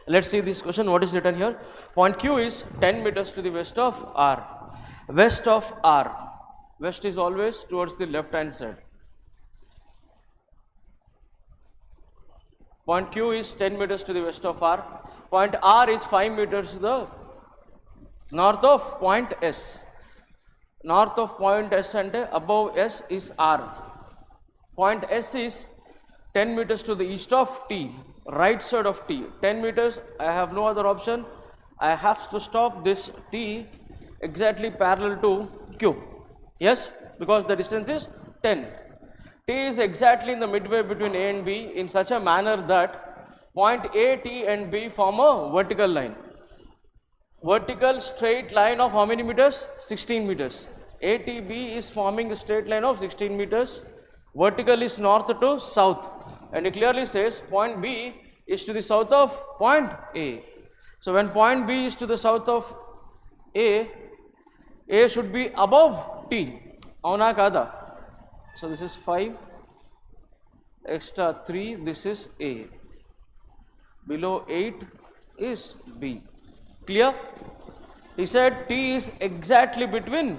Let's see this question. What is written here? Point Q is 10 meters to the west of R. West of R. West is always towards the left hand side. Point Q is 10 meters to the west of R. Point R is 5 meters to the north of point S. North of point S and above S is R. Point S is 10 meters to the east of T, right side of T. 10 meters, I have no other option. I have to stop this T exactly parallel to Q. Yes, because the distance is 10. T is exactly in the midway between A and B in such a manner that point A, T and B form a vertical line. Vertical straight line of how many meters? 16 meters. ATB is forming a straight line of 16 meters. Vertical is north to south. And it clearly says point B is to the south of point A. So when point B is to the south of A should be above T. Avuna kada? So this is 5 extra 3, this is A. Below 8 is B. Clear? He said T is exactly between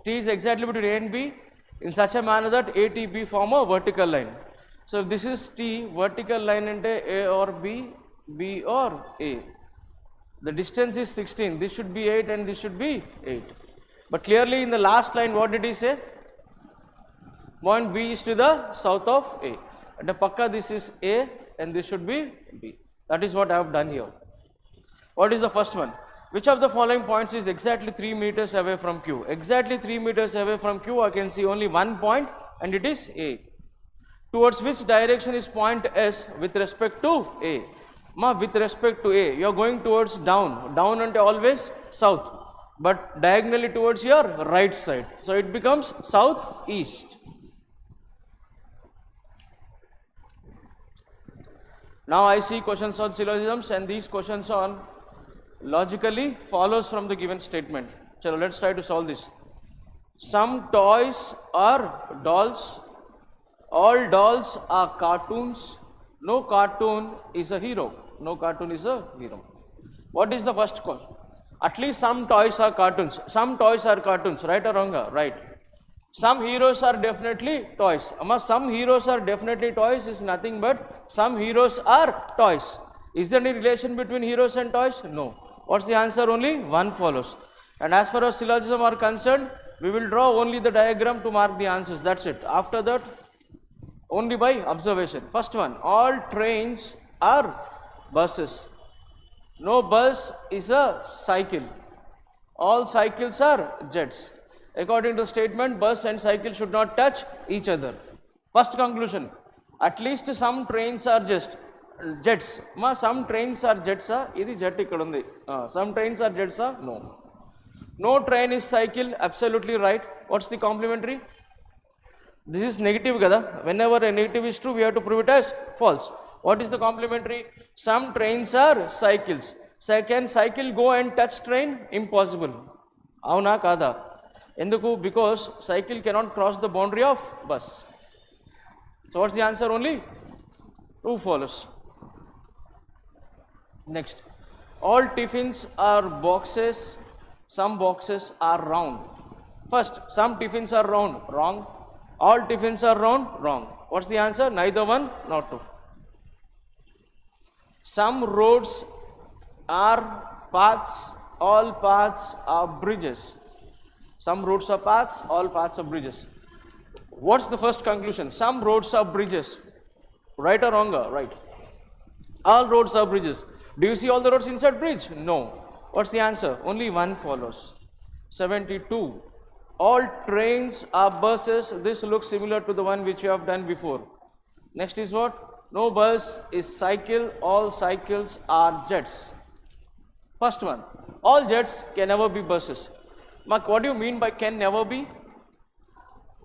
A and B in such a manner that ATB form a vertical line. So this is T, vertical line into A or B, B or A. The distance is 16. This should be 8 and this should be 8. But clearly in the last line, what did he say? Point B is to the south of A. At the pakka, this is A and this should be B. That is what I have done here. What is the first one? Which of the following points is exactly 3 meters away from Q? Exactly 3 meters away from Q, I can see only one point and it is A. Towards which direction is point S with respect to A? Ma, with respect to A, you are going towards down. Down and always south. But diagonally towards your right side. So it becomes southeast. Now I see questions on syllogisms and these questions on logically follows from the given statement. So let's try to solve this. Some toys are dolls. All dolls are cartoons. No cartoon is a hero. No cartoon is a hero. What is the first question? At least some toys are cartoons. Some toys are cartoons. Right or wrong? Right. Some heroes are definitely toys. Some heroes are definitely toys is nothing but some heroes are toys. Is there any relation between heroes and toys? No. What's the answer? Only one follows. And as far as syllogism are concerned, we will draw only the diagram to mark the answers. That's it. After that, only by observation. First one, all trains are buses. No bus is a cycle. All cycles are jets. According to statement, bus and cycle should not touch each other. First conclusion, at least some trains are just jets. Some trains are jets. Idi jet ikkadundi. Some trains are jets. No. No train is cycle. Absolutely right. What's the complementary? This is negative kada. Whenever a negative is true, we have to prove it as false. What is the complementary? Some trains are cycles. So can cycle go and touch train? Impossible. Avuna kada? Enduku? Because cycle cannot cross the boundary of bus. So what's the answer? Only two follows. Next, all tiffins are boxes. Some boxes are round. First, some tiffins are round. Wrong. All tiffins are round. Wrong. What's the answer? Neither one nor two. Some roads are paths. All paths are bridges. Some roads are paths. All paths are bridges. What's the first conclusion? Some roads are bridges. Right or wrong? Right. All roads are bridges. Do you see all the roads inside bridge? No. What's the answer? Only one follows. 72. All trains are buses. This looks similar to the one which you have done before. Next is what? No bus is cycle. All cycles are jets. First one. All jets can never be buses. Mark, what do you mean by can never be?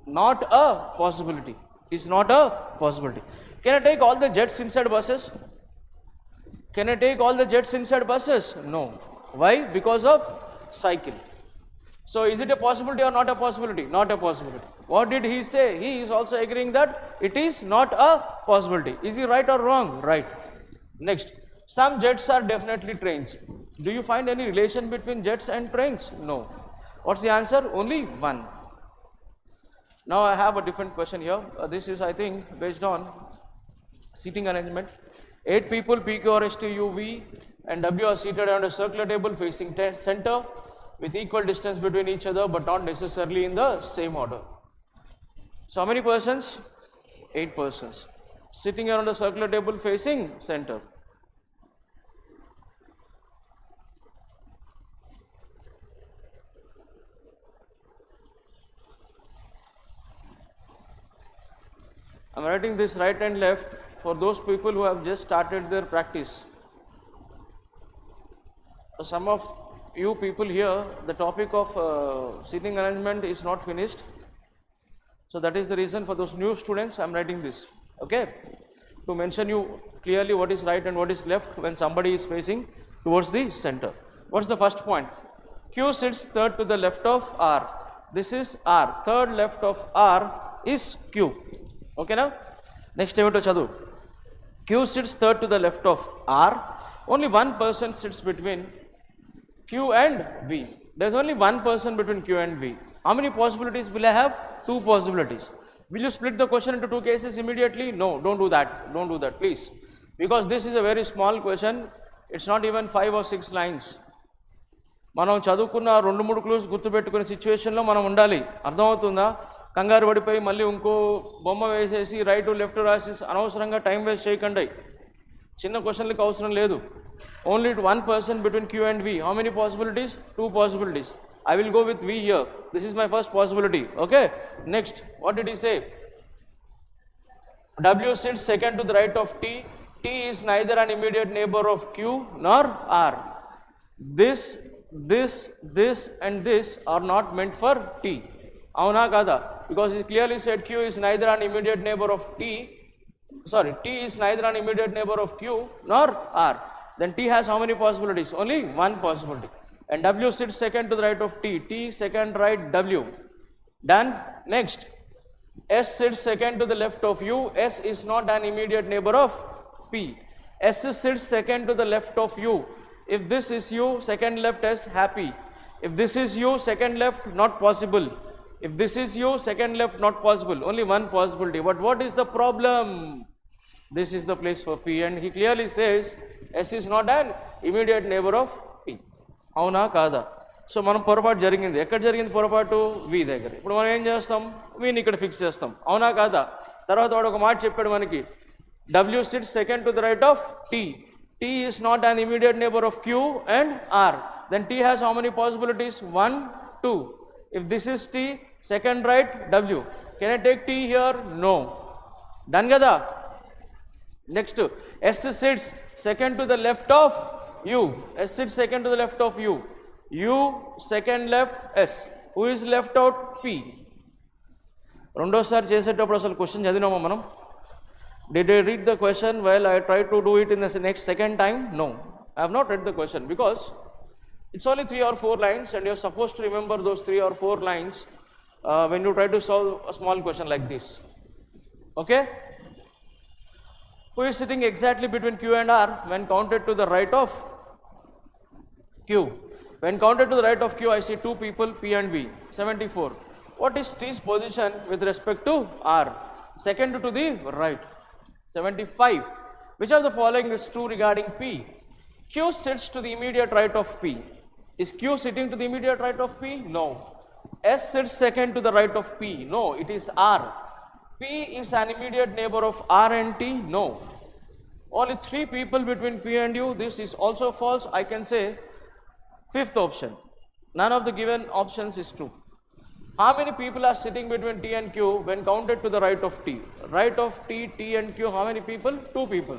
Not a possibility. It's not a possibility. Can I take all the jets inside buses? Can I take all the jets inside buses? No. Why? Because of cycle. So is it a possibility or not a possibility? Not a possibility. What did he say? He is also agreeing that it is not a possibility. Is he right or wrong? Right. Next. Some jets are definitely trains. Do you find any relation between jets and trains? No. What's the answer? Only one. Now I have a different question here. This is, I think, based on seating arrangement. 8 people, P, Q, R, S, T, U, V and W are seated on a circular table facing center with equal distance between each other but not necessarily in the same order. So how many persons? 8 persons sitting around a circular table facing center. I am writing this right and left for those people who have just started their practice. Some of you people here, the topic of seating arrangement is not finished. So that is the reason for those new students I am writing this, okay, to mention you clearly what is right and what is left when somebody is facing towards the center. What's the first point? Q sits third to the left of R. This is R. Third left of R is Q. Okay now? Next time to chadu. Q sits third to the left of R. Only one person sits between Q and V. There is only one person between Q and V. How many possibilities will I have? 2 possibilities. Will you split the question into 2 cases immediately? No, don't do that. Don't do that, please. Because this is a very small question. It's not even 5 or 6 lines. మనం చదువుకున్న 2-3 clues గుర్తుపెట్టుకునే సిచ్యువేషన్లో మనం ఉండాలి. అర్థమవుతుందా? కంగారు పడిపోయి మళ్ళీ ఇంకో బొమ్మ వేసేసి రైట్ లెఫ్ట్ రాసి అనవసరంగా టైం వేస్ట్ చేయకండి. చిన్న క్వశ్చన్లకు అవసరం లేదు. Only one person between Q and V. How many possibilities? 2 possibilities. I will go with V here. This is my first possibility. Okay. Next, what did he say? W sits second to the right of T. T is neither an immediate neighbor of Q nor R. This and this are not meant for T. Avuna kada? Because he clearly said Q is neither an immediate neighbor of T. Sorry, T is neither an immediate neighbor of Q nor R. Then T has how many possibilities? Only one possibility. And W sits second to the right of T. T second right W. Done. Next. S sits second to the left of U. S is not an immediate neighbor of P. S sits second to the left of U. If this is U, second left S, happy. If this is U, second left, not possible. If this is U, second left, not possible. Only one possibility. But what is the problem? This is the place for P. And he clearly says S is not an immediate neighbor of P. అవునా కాదా? So మనం పొరపాటు జరిగింది. ఎక్కడ జరిగింది పొరపాటు? V దగ్గర. ఇప్పుడు మనం ఏం చేస్తాం? Vని ఇక్కడ ఫిక్స్ చేస్తాం. అవునా కాదా? తర్వాత వాడు ఒక మాట చెప్పాడు మనకి. W sits second to the right of T. T is not an immediate neighbor of Q and R. Then T has how many possibilities? 1, 2. If this is T, second right W. Can I take T here? No. Done kada? Next, S sits second to the left of U. S sits second to the left of U. U second left S. Who is left out? P. రెండోసారి చేసేటప్పుడు అసలు question చదివినామా మనం? Did I read the question while I tried to do it in the next second time? No. I have not read the question because it's only 3 or 4 lines and you're supposed to remember those 3 or 4 lines when you try to solve a small question like this. Okay? Who is sitting exactly between Q and R when counted to the right of Q? When counted to the right of Q, I see 2 people, P and V. 74. What is T's position with respect to R? Second to the right. 75. Which of the following is true regarding P? Q sits to the immediate right of P. Is Q sitting to the immediate right of P? No. S sits second to the right of P. No, it is R. P is an immediate neighbor of R and T? No. Only 3 people between P and U. This is also false. I can say 5th option. None of the given options is true. How many people are sitting between T and Q when counted to the right of T? Right of T, T and Q, how many people? 2 people.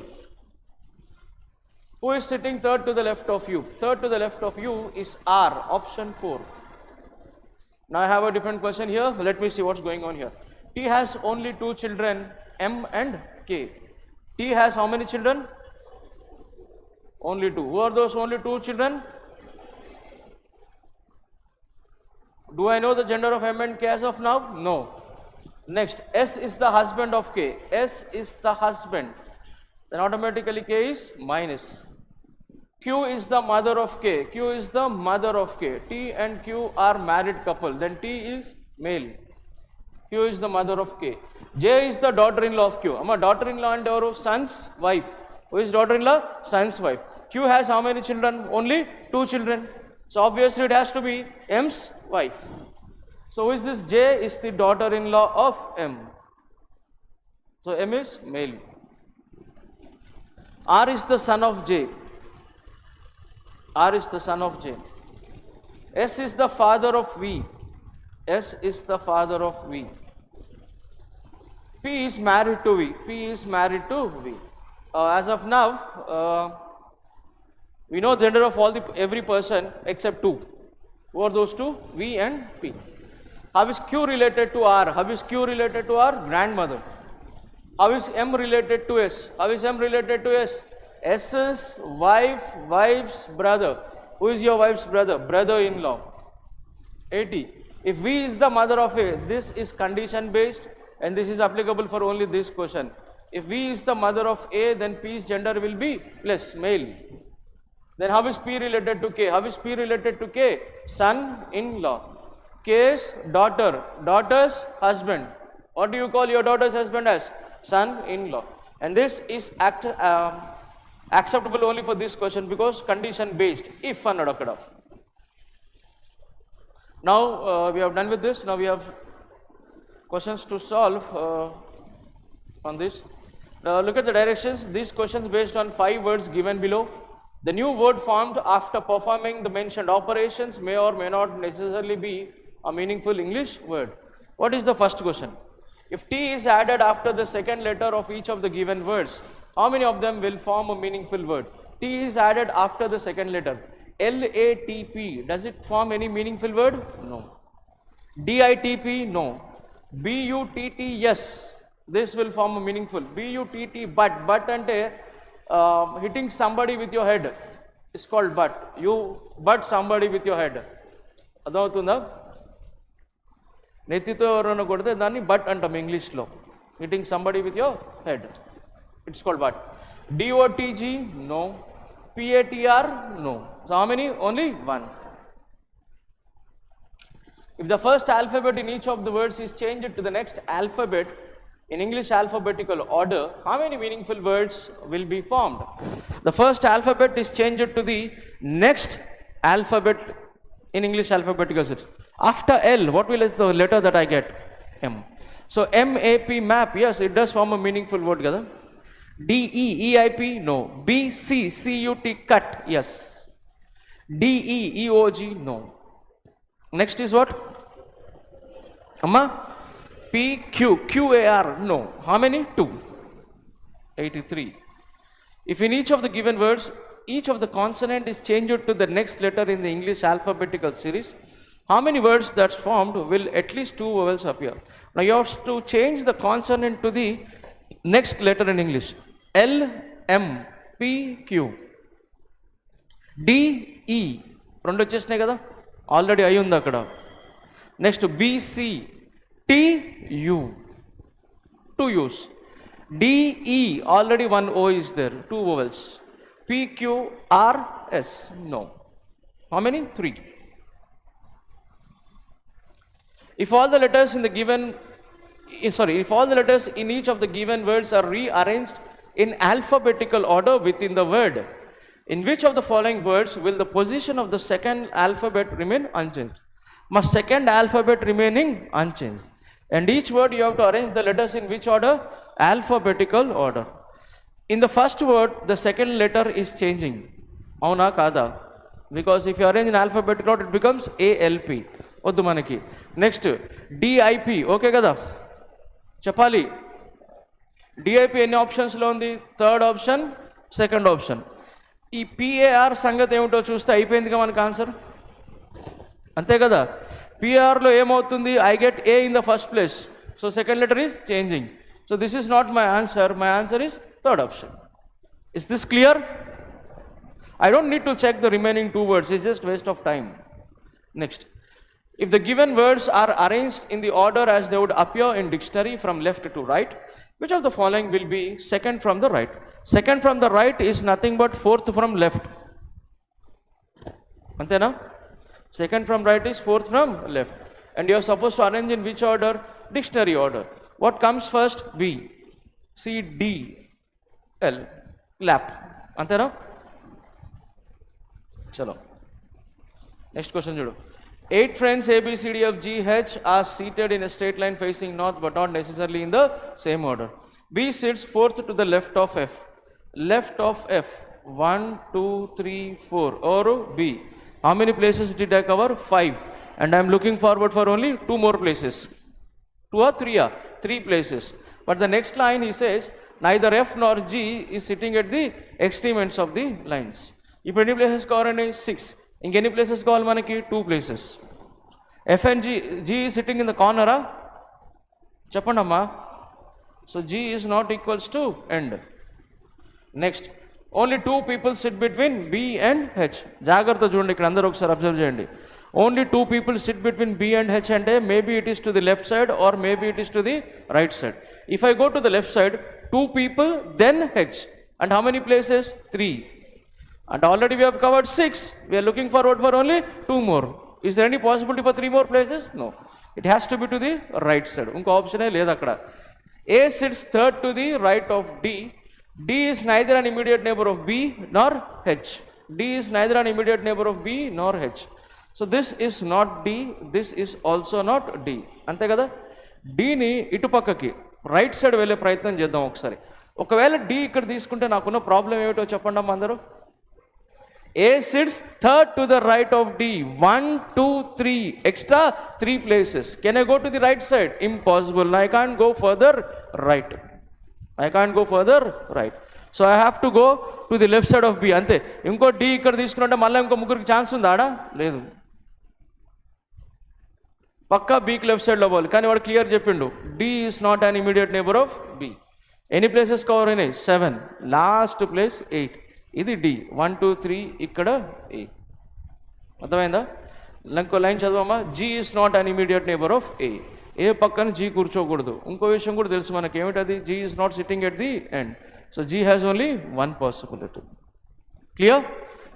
Who is sitting third to the left of U? Third to the left of U is R, option 4. Now I have a different question here. Let me see what's going on here. T has only 2 children, M and K. T has how many children? Only 2. Who are those only 2 children? Do I know the gender of M and K as of now? No. Next, S is the husband of K. S is the husband. Then automatically K is minus. Q is the mother of K. Q is the mother of K. T and Q are married couple. Then T is male. Q is the mother of K. J is the daughter-in-law of Q. Amma daughter-in-law and our son's wife. Who is daughter-in-law? Son's wife. Q has how many children? Only 2 children. So obviously it has to be M's wife. So who is this? J is the daughter-in-law of M. So M is male. R is the son of J. R is the son of J. S is the father of V. S is the father of V. P is married to V. P is married to V. As of now, we know gender of every person except 2. Who are those 2? V and P. How is Q related to R? How is Q related to our grandmother? How is M related to S? How is M related to S? S's wife, wife's brother. Who is your wife's brother? Brother-in-law. 80. If V is the mother of A, this is condition based and this is applicable for only this question. If V is the mother of A, then P's gender will be plus, male. Then how is P related to K? How is P related to K? Son-in-law. K's daughter, daughter's husband. What do you call your daughter's husband as? Son-in-law. And this is acceptable only for this question because condition based. If annadakada. Now we have done with this. Now we have questions to solve on this. Look at the directions. These questions based on 5 words given below. The new word formed after performing the mentioned operations may or may not necessarily be a meaningful English word. What is the first question? If T is added after the second letter of each of the given words, how many of them will form a meaningful word? T is added after the second letter. LATP, does it form any meaningful word? No. DITP, no. BUTT, yes. This will form a meaningful. BUTT, but ante hitting somebody with your head is called but. You butt somebody with your head. Adavutunda? Netito evarana kodite danni but antam English lo. Hitting somebody with your head. It's called but. DOTG, no. PATR, no. So how many? Only 1. If the first alphabet in each of the words is changed to the next alphabet in English alphabetical order, how many meaningful words will be formed? The first alphabet is changed to the next alphabet in English alphabetical order. After L, what will is the letter that I get? M. So MAP, map, yes, it does form a meaningful word. Kada? DE, EIP, no. BC, CUT, cut, yes. DE, EOG, no. Next is what? Amma? PQ, QAR, no. How many? 2. 83. If in each of the given words, each of the consonant is changed to the next letter in the English alphabetical series, how many words that's formed will at least 2 vowels appear? Now you have to change the consonant to the next letter in English. L, M, P, Q. D, E. Rendu vachesnayi kada? Already ayi undi akkada. Next B, C. T, U. 2 U's. D, E. Already 1 O is there. 2 vowels. P, Q, R, S. No. How many? 3. If all the letters in the given, if all the letters in each of the given words are rearranged in alphabetical order within the word, in which of the following words will the position of the second alphabet remain unchanged? Must second alphabet remaining unchanged. And each word you have to arrange the letters in which order? Alphabetical order. In the first word, the second letter is changing. Auna kada. Because if you arrange in alphabetical order, it becomes ALP. Oddu manaki. Next, DIP. Okay kada? Chapali. DIP any options lo undi? Third option, second option. ఈ PAR సంగతి ఏమిటో చూస్తే అయిపోయిందిగా మనకు answer. అంతే కదా? PRలో ఏమవుతుంది? I get A in the first place. So second letter is changing. So this is not my answer. My answer is third option. Is this clear? I don't need to check the remaining 2 words. It's just waste of time. Next. If the given words are arranged in the order as they would appear in dictionary from left to right, which of the following will be second from the right? Second from the right is nothing but fourth from left. Antena? Second from right is fourth from left. And you are supposed to arrange in which order? Dictionary order. What comes first? B, C, D, L. Lap. Antena? Chalo. Next question judu. 8 friends A, B, C, D, F, G, H are seated in a straight line facing north but not necessarily in the same order. B sits fourth to the left of F. Left of F. 1, 2, 3, 4. Or B. How many places did I cover? 5. And I am looking forward for only 2 more places. 2 or 3? 3 places. But the next line he says, neither F nor G is sitting at the extreme ends of the lines. If any places cover 6. In any places call manaki 2 places. F and G is sitting in the corner. Chappandamma. So G is not equals to end. Next. Only 2 people sit between B and H. Jagartha chudandi ikkada andaru okasari observe cheyandi. Only 2 people sit between B and H ante maybe it is to the left side or maybe it is to the right side. If I go to the left side, 2 people then H. And how many places? 3. And already we have covered 6. We are looking forward for only 2 more. Is there any possibility for 3 more places? No. It has to be to the right side. Unko option e ledhu akkada. A sits third to the right of D. D is neither an immediate neighbor of B nor H. D is neither an immediate neighbor of B nor H. So this is not D, this is also not D. Ante kada? D ni ఇటు పక్కకి right side వెళ్ళే ప్రయత్నం చేద్దాం ఒకసారి. ఒకవేళ D ఇక్కడ తీసుకుంటే నాకున్న ప్రాబ్లం ఏమిటో చెప్పండి అమ్మా అందరూ. A sits third to the right of D. 1, 2, 3. Extra 3 places. Can I go to the right side? Impossible. I can't go further right. I can't go further right. So I have to go to the left side of B. Ante. Inko D ikkada తీసుకుంటే మళ్ళీ ఇంకో ముగ్గురికి chance ఉందా ఆడ? లేదు. పక్కా B కి left side లో పోవాలి. కానీ వాడు క్లియర్ చెప్పిండు. D is not an immediate neighbor of B. ఎన్ని ప్లేసెస్ కవర్ అయినాయి? 7. Last place 8. ఇది D. 1, 2, 3 ఇక్కడ A. అర్థమైందా? ఇంకో లైన్ చదవమ్మా. G is not an immediate neighbor of A. A పక్కన G కూర్చోకూడదు. ఇంకో విషయం కూడా తెలుసు మనకి ఏమిటది? G is not sitting at the end. So G has only one possibility. Clear?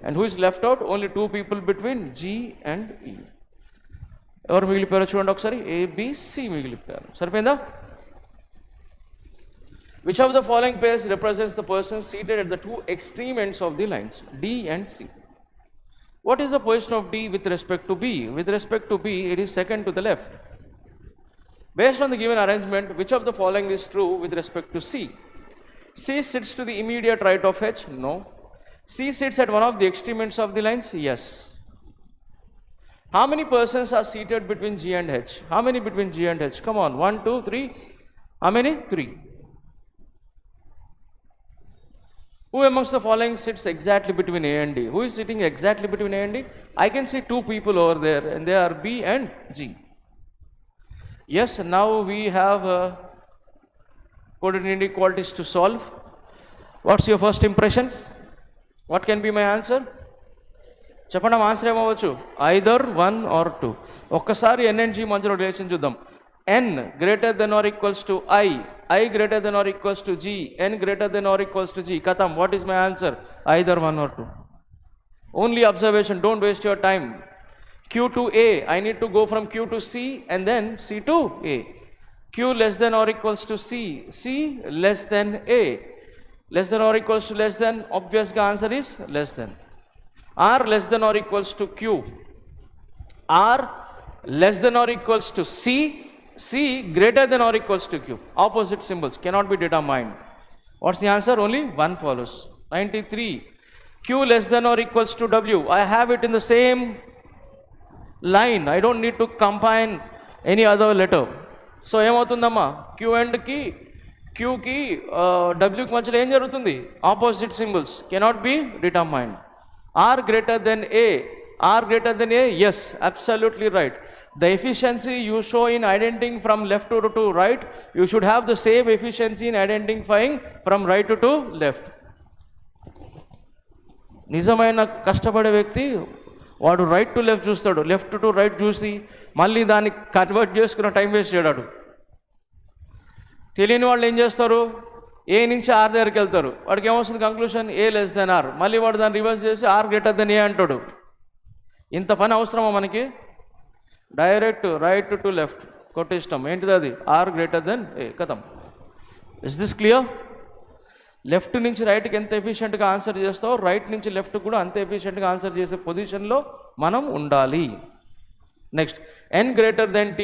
And who is left out? Only 2 people between G and E. ఎవరు మిగిలిపోయారో చూడండి ఒకసారి. A, B, C మిగిలిపోయారు. సరిపోయిందా? Which of the following pairs represents the person seated at the 2 extreme ends of the lines? D and C. What is the position of D with respect to B? With respect to B, it is second to the left. Based on the given arrangement, which of the following is true with respect to C? C sits to the immediate right of H? No. C sits at one of the extreme ends of the lines? Yes. How many persons are seated between G and H? How many between G and H? Come on. 1, 2, 3. How many? 3. Who amongst the following sits exactly between A and D? Who is sitting exactly between A and D? I can see 2 people over there and they are B and G. Yes, now we have coded inequalities to solve. What's your first impression? What can be my answer? చెప్పండి answer ఏమవచ్చు? Either 1 or 2. ఒక్కసారి N and G మధ్యలో relation చూద్దాం. N greater than or equals to I greater than or equals to G, N greater than or equals to G. Katam, what is my answer? Either 1 or 2. Only observation, don't waste your time. Q to A, I need to go from Q to C and then C to A. Q less than or equals to C, C less than A. Less than or equals to less than, obvious answer is less than. R less than or equals to Q. R less than or equals to C, C greater than or equals to Q. Opposite symbols cannot be determined. What's the answer? Only 1 follows. 93. Q less than or equals to W. I have it in the same line. I don't need to combine any other letter. So ఏమవుతుందమ్మా? Q and కి Q కి W కి మధ్యలో ఏం జరుగుతుంది? Opposite symbols cannot be determined. R greater than A. R greater than A? Yes, absolutely right. The efficiency you show in identifying from left to right, you should have the same efficiency in identifying from right to left. నిజమైన కష్టపడే వ్యక్తి వాడు right to left చూస్తాడు, left to right చూసి మళ్ళీ దాన్ని convert చేసుకున్న time waste చేయడాడు. తెలియని వాళ్ళు ఏం చేస్తారు? ఏ నుంచి ఆర్ దగ్గరికి వెళ్తారు. వాడికి ఏమొస్తుంది conclusion? A less than R. మళ్ళీ వాడు దాన్ని రివర్స్ చేసి ఆర్ గ్రేటర్ దెన్ ఏ అంటాడు. ఇంత పని అవసరమా మనకి? డైరెక్ట్ రైట్ టు లెఫ్ట్ కొట్టేస్తాం. ఏంటిది అది? R greater than A. కథం. Is this clear? లెఫ్ట్ నుంచి రైట్కి ఎంత ఎఫిషియెంట్గా ఆన్సర్ చేస్తావో రైట్ నుంచి లెఫ్ట్ కూడా అంత ఎఫిషియెంట్గా ఆన్సర్ చేసే పొజిషన్లో మనం ఉండాలి. Next, n greater than t.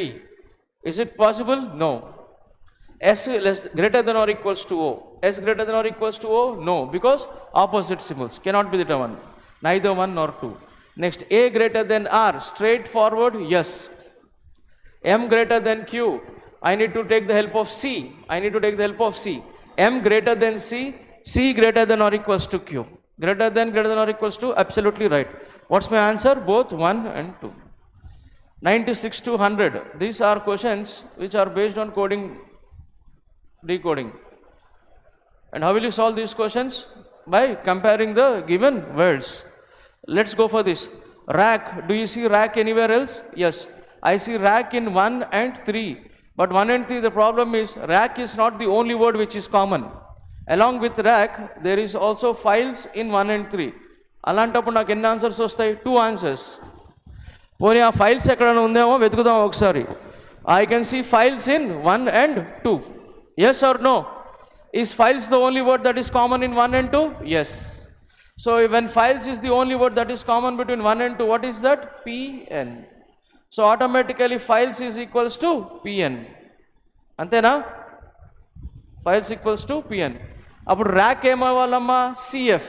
Is it possible? No. S less greater than or equals to O. S greater than or equals to O? No, because opposite symbols. Cannot be the one. Neither one nor two. Next, A greater than R. Straightforward? Yes. M greater than Q. I need to take the help of C. I need to take the help of C. M greater than C. C greater than or equals to Q. Greater than or equals to? Absolutely right. What's my answer? Both 1 and 2. 96 to 100. These are questions which are based on coding, decoding. And how will you solve these questions? By comparing the given words. Let's go for this. Rack. Do you see rack anywhere else? Yes. I see rack in 1 and 3. But 1 and 3, the problem is rack is not the only word which is common. Along with rack, there is also files in 1 and 3. అలాంటప్పుడు నాకు ఎన్ని answers వస్తాయి? 2 answers. పోనీ ఆ files ఎక్కడైనా ఉందేమో వెతుకుదాం ఒకసారి. I can see files in 1 and 2. Yes or no? Is files the only word that is common in 1 and 2? Yes. So when files is the only word that is common between 1 and 2, what is that? PN. So automatically files is equals to PN. అంతేనా? Files equals to PN. అప్పుడు rack ఏమవ్వాలమ్మా? CF.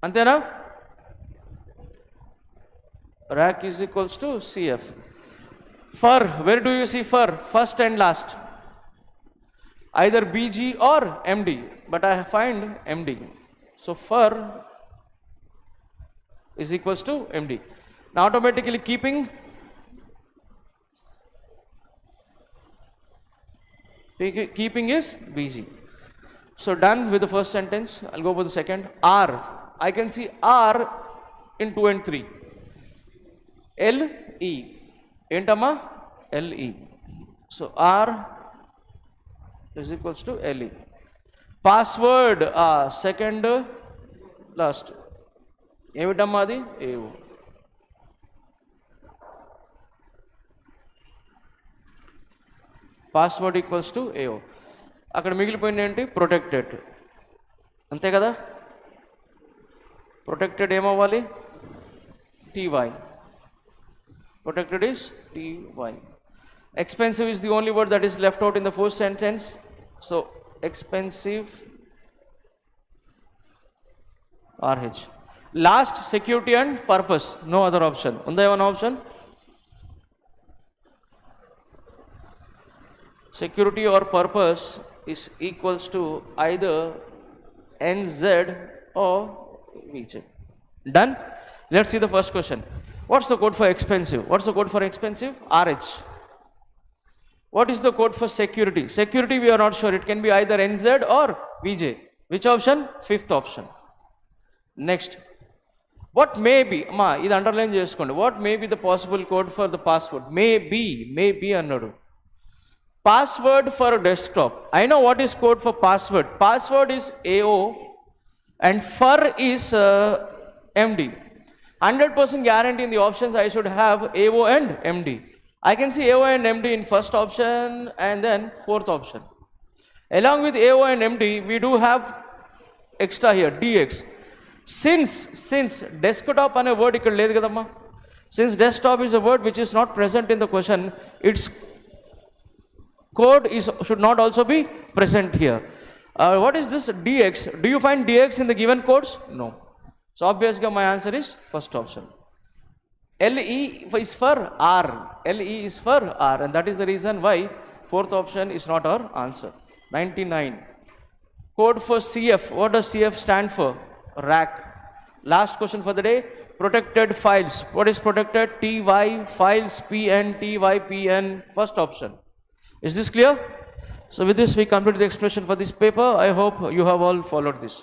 అంతేనా? Rack is equals to CF. For, where do you see for? First and last. Either BG or MD, but I find MD. So for is equals to MD. Now automatically keeping is BG. So done with the first sentence. I'll go for the second. R. I can see R in 2 and 3. LE. ఏంటమ్మా? LE. So R is equals to LE. Password, second last. ఏమిటమ్మా అది? AO. Password equals to AO. అక్కడ మిగిలిపోయింది ఏంటి? Protected. అంతే కదా? Protected ఏమవ్వాలి? TY. Protected is TY. Expensive is the only word that is left out in the first sentence. So expensive RH. Last, security and purpose. No other option. Unda one option? Security or purpose is equals to either NZ or VJ. Done? Let's see the first question. What's the code for expensive? What's the code for expensive? RH. What is the code for security? Security we are not sure. It can be either NZ or VJ. Which option? Fifth option. Next. What may be? Ma, this underline cheskondi. What may be the possible code for the password? May be annadu. Password for desktop. I know what is code for password. Password is AO and for is MD. 100% guarantee in the options I should have AO and MD. I can see AO and MD in first option and then fourth option. Along with AO and MD, we do have extra here, DX. Since desktop ane word ikkada ledhu kadamma. Since desktop is a word which is not present in the question, its code should not also be present here. What is this DX? Do you find DX in the given codes? No. So obviously my answer is first option. LE is for R. LE is for R, and that is the reason why fourth option is not our answer. 99. Code for CF. What does CF stand for? Rack. Last question for the day. Protected files. What is protected? TY. Files PN. TY PN. First option. Is this clear? So with this we complete the explanation for this paper. I hope you have all followed this.